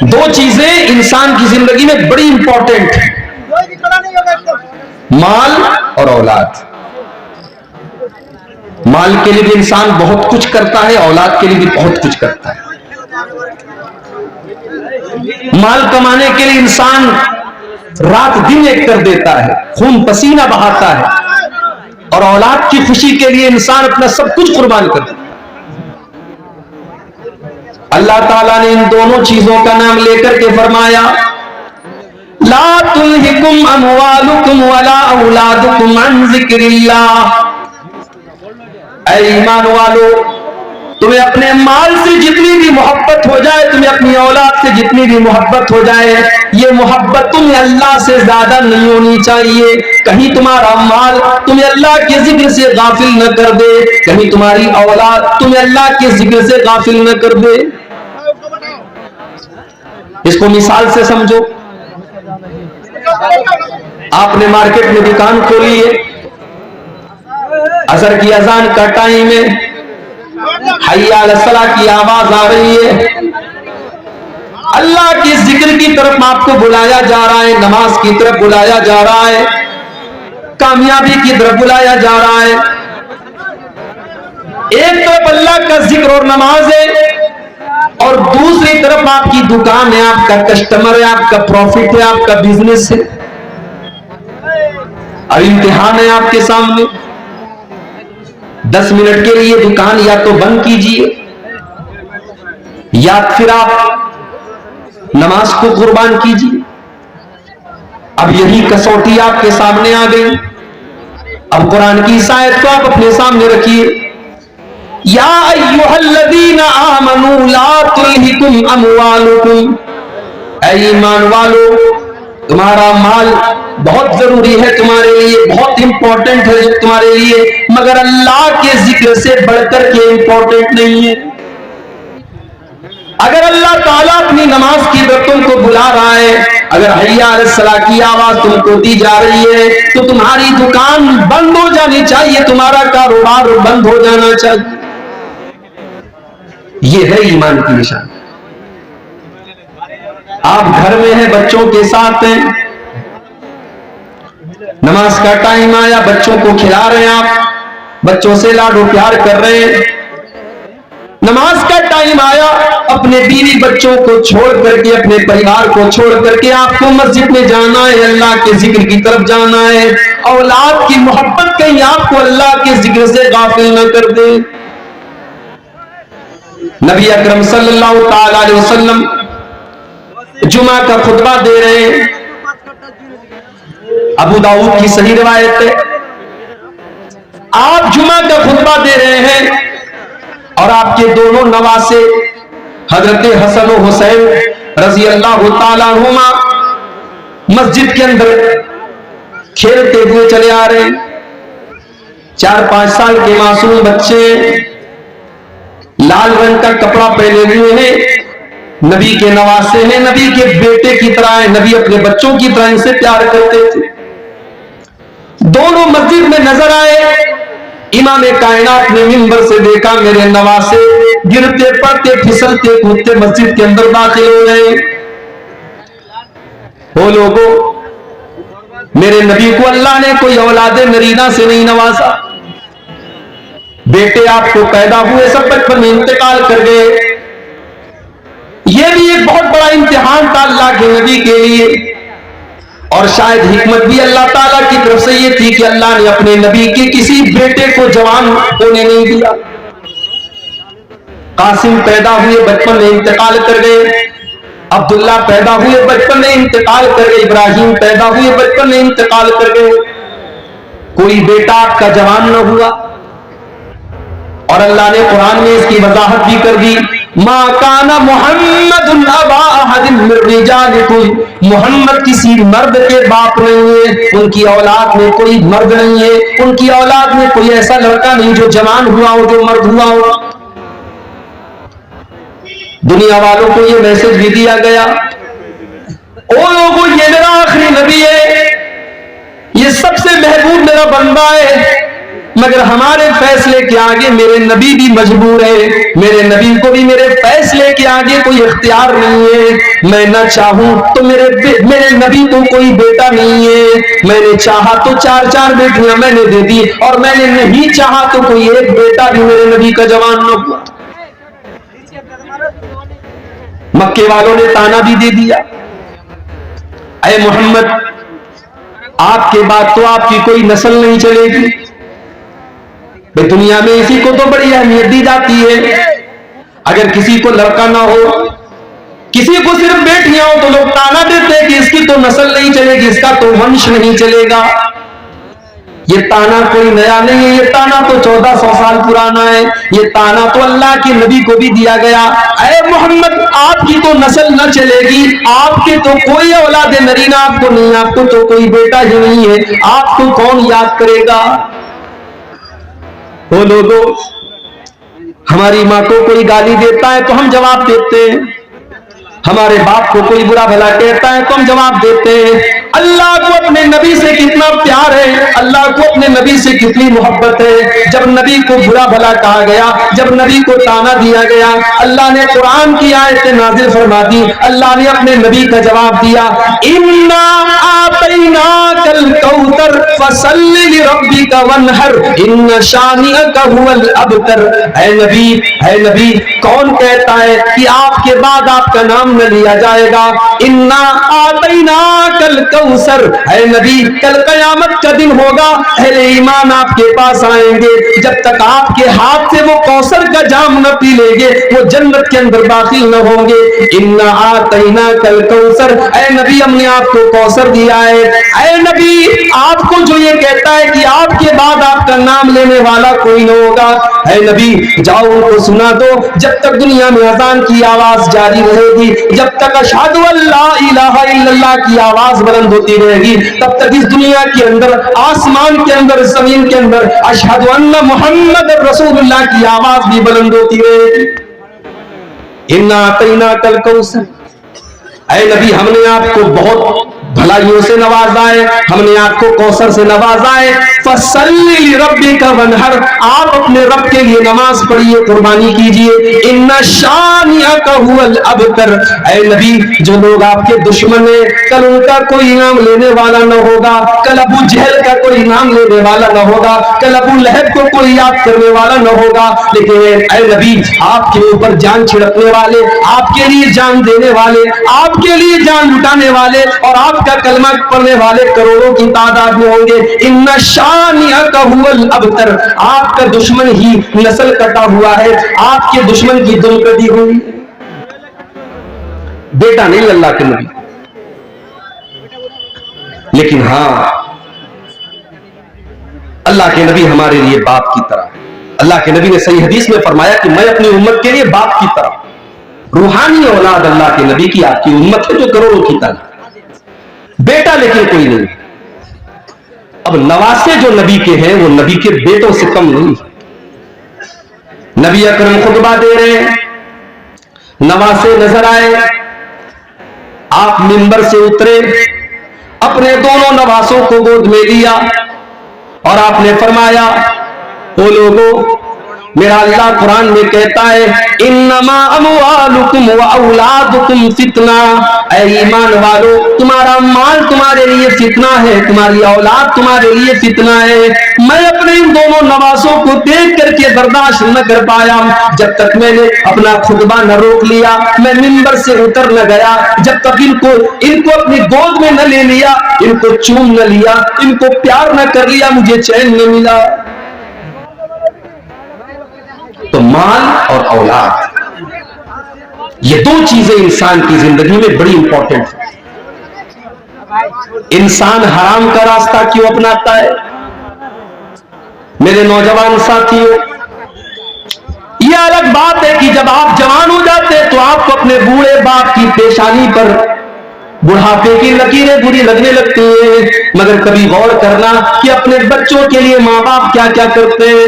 दो चीजें इंसान की जिंदगी में बड़ी इंपॉर्टेंट है, माल और औलाद। माल के लिए भी इंसान बहुत कुछ करता है, औलाद के लिए भी बहुत कुछ करता है। माल कमाने के लिए इंसान रात दिन एक कर देता है, खून पसीना बहाता है, और औलाद की खुशी के लिए इंसान अपना सब कुछ कुर्बान कर देता है। अल्लाह ताला ने इन दोनों चीजों का नाम लेकर के फरमाया, ला तुल्हिकुम अमवालुकुम वला औलादुकुम अन जिक्रिल्लाह। ऐ ईमान वालो, तुम्हें अपने माल से जितनी भी मोहब्बत हो जाए, तुम्हें अपनी औलाद से जितनी भी मोहब्बत हो जाए, ये मोहब्बत तुम्हें अल्लाह से ज्यादा नहीं होनी चाहिए। कहीं तुम्हारा माल तुम्हें अल्लाह के जिक्र से गाफिल न कर दे, कहीं तुम्हारी औलाद तुम्हें अल्लाह के जिक्र से गाफिल न कर दे। इसको मिसाल से समझो। आपने मार्केट में दुकान खोली है, असर की अजान का टाइम है, हय्या अला सलाह की आवाज आ रही है, अल्लाह के जिक्र की तरफ आपको बुलाया जा रहा है, नमाज की तरफ बुलाया जा रहा है, कामयाबी की तरफ बुलाया जा रहा है। एक तरफ अल्लाह का जिक्र और नमाज है, और दूसरी तरफ आपकी दुकान है, आपका कस्टमर है, आपका प्रॉफिट है, आपका बिजनेस है। अब इम्तिहान है आपके सामने, 10 मिनट के लिए दुकान या तो बंद कीजिए, या फिर आप नमाज को कुर्बान कीजिए। अब यही कसौटी आपके सामने आ गई। अब कुरान की इस आयत को आप अपने सामने रखिए, या अय्युहल्लज़ीना आमनू ला तुल्हिकुम अमवालुकुम। ऐ ईमान वालो, तुम्हारा माल बहुत जरूरी है तुम्हारे लिए, बहुत इंपॉर्टेंट है तुम्हारे लिए, मगर अल्लाह के जिक्र से बढ़कर के इंपॉर्टेंट नहीं है। अगर अल्लाह ताला अपनी नमाज की तरफ तुमको बुला रहा है, अगर हय्या अला सलाह की आवाज तुमको दी जा रही है, तो तुम्हारी दुकान बंद हो जानी चाहिए, तुम्हारा कारोबार बंद हो जाना चाहिए। यह है ईमान की निशानी। आप घर में हैं, बच्चों के साथ हैं, नमाज का टाइम आया, बच्चों को खिला रहे हैं, आप बच्चों से लाडो प्यार कर रहे हैं। नमाज का टाइम आया, अपने बीवी बच्चों को छोड़ करके, अपने परिवार को छोड़ करके आपको मस्जिद में जाना है, अल्लाह के जिक्र की तरफ जाना है। औलाद की मोहब्बत कहीं आपको अल्लाह के जिक्र से गाफिल न कर दे। नबी अकरम सल्लल्लाहु ताला अलैहि वसल्लम जुमा का खुतबा दे रहे हैं, अबू दाऊद की सही रिवायत है। आप जुमा का खुतबा दे रहे हैं और आपके दोनों नवासे हजरत हसन और हुसैन रजी अल्लाह ताला अन्हुमा मस्जिद के अंदर खेलते हुए चले आ रहे हैं। 4-5 साल के मासूम बच्चे लाल रंग का कपड़ा पहने हुए हैं, नबी के नवासे हैं, नबी के बेटे की तरह है, नबी अपने बच्चों की तरह इनसे प्यार करते थे। दोनों मस्जिद में नजर आए, इमाम कायनात ने मिंबर से देखा मेरे नवासे गिरते पड़ते फिसलते कूदते मस्जिद के अंदर दाखिल हो गए। ओ लोगों, मेरे नबी को अल्लाह ने कोई औलादे नरीना से नहीं नवाजा। बेटे आपको पैदा हुए, सब बचपन में इंतकाल कर गए। यह भी एक बहुत बड़ा इम्तिहान था अल्लाह के नबी के लिए, और शायद हिकमत भी अल्लाह ताला की तरफ से ये थी कि अल्लाह ने अपने नबी के किसी बेटे को जवान होने नहीं दिया। कासिम पैदा हुए, बचपन में इंतकाल कर गए। अब्दुल्ला पैदा हुए, बचपन में इंतकाल कर गए। इब्राहिम पैदा हुए, बचपन में इंतकाल कर गए। कोई बेटा आपका जवान न हुआ। और अल्लाह ने कुरान में इसकी वजाहत भी कर दी, मा काना मुहम्मदुन अबा अहदिन मिन रिजालिकुम, मुहम्मद किसी मर्द के बाप नहीं है, उनकी औलाद में कोई मर्द नहीं है, उनकी औलाद में कोई ऐसा लड़का नहीं जो जवान हुआ हो, जो मर्द हुआ हो। दुनिया वालों को यह मैसेज भी दिया गया, ओ लोगों, ये मेरा आखिरी नबी है, ये सबसे महबूब मेरा बंदा है, मगर हमारे फैसले के आगे मेरे नबी भी मजबूर है, मेरे नबी को भी मेरे फैसले के आगे कोई इख्तियार नहीं है। मैं न चाहूं तो मेरे नबी को कोई बेटा नहीं है। मैंने चाहा तो 4-4 बेटियां मैंने दे दी, और मैंने नहीं चाहा तो कोई एक बेटा भी मेरे नबी का जवान न हुआ। मक्के वालों ने ताना भी दे दिया, ऐ मोहम्मद, आपके बाद तो आपकी कोई नस्ल नहीं चलेगी। दुनिया में इसी को तो बड़ी अहमियत दी जाती है। अगर किसी को लड़का ना हो, किसी को सिर्फ बेटियां हो, तो लोग ताना देते हैं कि इसकी तो नस्ल नहीं चलेगी, इसका तो वंश नहीं चलेगा। ये ताना कोई नया नहीं है, ये ताना तो 1400 साल पुराना है। ये ताना तो अल्लाह के नबी को भी दिया गया, ऐ मोहम्मद, आपकी तो नस्ल न चलेगी, आपके तो कोई औलाद नरीना आपको नहीं, आपको तो कोई बेटा ही नहीं है, आपको कौन याद करेगा। वो लोगों, हमारी माँ को कोई गाली देता है तो हम जवाब देते हैं, हमारे बाप को कोई बुरा भला कहता है तो हम जवाब देते हैं। अल्लाह को अपने नबी से कितना प्यार है, अल्लाह को अपने नबी से कितनी मोहब्बत है। जब नबी को बुरा भला कहा गया, जब नबी को ताना दिया गया, अल्लाह ने कुरान की आयतें नाजिल फरमा दी। अल्लाह ने अपने नबी का जवाब दिया, इन्ना आतैनाकल कौसर फसल्लि लिरब्बिका वन्हर इन्न शानिअका हुवल अबतर। ऐ नबी, कौन कहता है कि आपके बाद आपका नाम न लिया जाएगा। इन्ना आतैनाकल कौसर, ऐ नबी, कल कयामत का दिन होगा, अहले ईमान आपके पास आएंगे, जब तक आपके हाथ से वो कौसर का जाम न पी लेंगे वो जन्नत के अंदर दाखिल न होंगे। इन्ना आतैनाकल कौसर, ऐ नबी, हमने आपको कौसर दिया है। ऐ नबी, आपको जो ये कहता है कि आपके बाद आपका नाम लेने वाला कोई न होगा, ऐ नबी, जाओ उनको सुना दो। जब तक दुनिया में अज़ान की आवाज जारी रहेगी, जब तक अशहदु अल्ला इलाहा इल्लल्लाह की आवाज बुलंद होती रहेगी, तब तक इस दुनिया के अंदर, आसमान के अंदर, जमीन के अंदर अशहदु अन्ना मुहम्मद रसूलुल्लाह की आवाज भी बुलंद होती रहेगी। इन्ना आतैनाकल कौसर, ऐ नबी, हमने आपको बहुत भलाइयों से नवाजा है, हमने आपको कौसर से नवाजा है। फसल्लि लिरब्बिका वन्हर, आप अपने रब के लिए नमाज पढ़िए, कुर्बानी कीजिए। इन्ना शानिअका हुवल अबतर, ऐ नबी, जो लोग आपके दुश्मन है, कल उनका कोई नाम लेने वाला न होगा, कल अबू जहल का कोई नाम लेने वाला न होगा, कल अबू लहब को कोई याद करने वाला न होगा। लेकिन ऐ नबी, आपके ऊपर जान छिड़कने वाले, आपके लिए जान देने वाले, आपके लिए जान लुटाने वाले और आपका कलमा पढ़ने वाले करोड़ों की तादाद में होंगे। इन्ना शानिअका हुवल अबतर, आपका दुश्मन ही नस्ल कटा हुआ है, आपके दुश्मन की दुम कटी हुई। बेटा नहीं अल्लाह के नबी, लेकिन हां, अल्लाह के नबी हमारे लिए बाप की तरह है। अल्लाह के नबी ने सही हदीस में फरमाया कि मैं अपनी उम्मत के लिए बाप की तरह, रूहानी औलाद अल्लाह के नबी की आपकी उम्मत है, जो करोड़ों की तादाद, बेटा लेकिन कोई नहीं। अब नवासे जो नबी के हैं वो नबी के बेटों से कम नहीं। नबी अकरम खुतबा दे रहे हैं, नवासे नजर आए, आप मिंबर से उतरे, अपने दोनों नवासों को गोद में लिया और आपने फरमाया, ओ लोगों, मेरा अल्लाह कुरान में कहता है, इन्नमा अमवालुकुम व औलादुकुम फितना। ऐ ईमान वालों, तुम्हारा माल तुम्हारे लिए फितना है, तुम्हारी औलाद तुम्हारे लिए फितना है। मैं अपने इन दोनों नवासों को देख करके बर्दाश्त न कर पाया, जब तक मैंने अपना खुतबा न रोक लिया, मैं मिंबर से उतर न गया, जब तक इनको अपनी गोद में न ले लिया, इनको चूम न लिया, इनको प्यार न कर लिया, मुझे चैन न मिला। तो माल और औलाद, ये दो चीजें इंसान की जिंदगी में बड़ी इंपॉर्टेंट है। इंसान हराम का रास्ता क्यों अपनाता है? मेरे नौजवान साथियों, यह अलग बात है कि जब आप जवान हो जाते हैं तो आपको अपने बूढ़े बाप की पेशानी पर बुढ़ापे की लकीरें बुरी लगने लगती हैं, मगर कभी गौर करना कि अपने बच्चों के लिए माँ बाप क्या क्या करते हैं।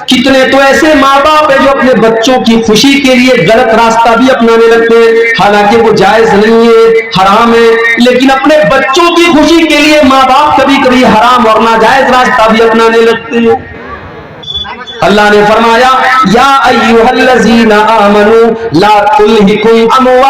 कितने तो ऐसे माँ बाप है जो अपने बच्चों की खुशी के लिए गलत रास्ता भी अपनाने लगते हैं, हालांकि वो जायज नहीं है, हराम है, लेकिन अपने बच्चों की खुशी के लिए माँ बाप कभी कभी हराम और नाजायज रास्ता भी अपनाने लगते हैं। अल्लाह ने फरमाया या अय्युहल्लज़ीना आमनू ला तुल्हिकुम अमवा